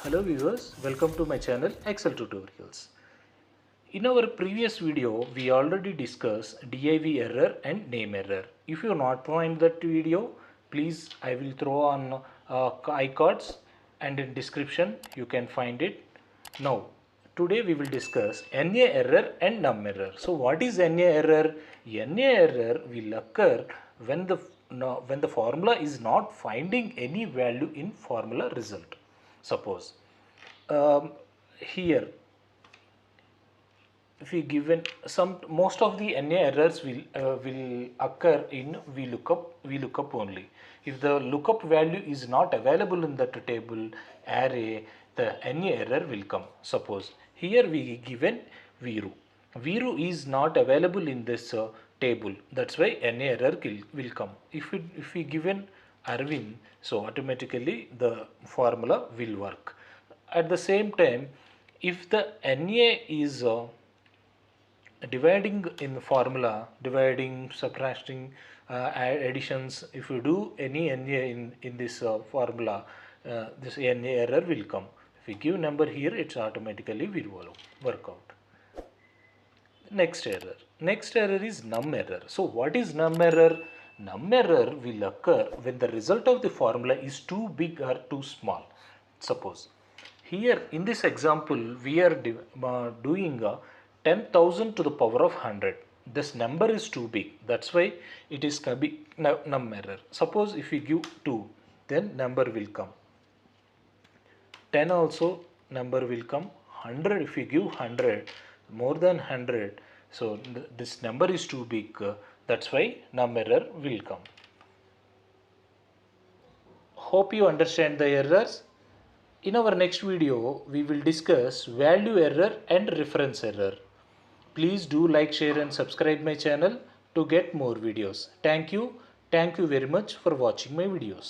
Hello viewers, welcome to my channel Excel Tutorials. In our previous video, we already discussed div error and name error. If you not find that video, please I will throw on iCards and in description you can find it. Now, today we will discuss NA error and num error. So what is NA error? NA error will occur when the formula is not finding any value in formula result. Suppose here if we given most of the NA errors will occur in VLOOKUP only. If the lookup value is not available in that table array, the NA error will come. Suppose here we given Viru. Viru is not available in this table. That's why NA error will come. If we given Arvind, so automatically the formula will work. At the same time, if the NA is dividing in the formula, dividing, subtracting, additions, if you do any NA in this formula, this NA error will come. If we give number here, it's automatically will work out. Next error is num error. So what is num error? Num error will occur when the result of the formula is too big or too small. Suppose here in this example we are doing 10,000 to the power of 100. This number is too big. That's why it is num error. Suppose if we give 2, then number will come. 10 also number will come. 100 if we give 100, more than 100. So this number is too big. That's why num error will come. Hope you understand the errors. In our next video, we will discuss value error and reference error. Please do like, share and subscribe my channel to get more videos. Thank you. Thank you very much for watching my videos.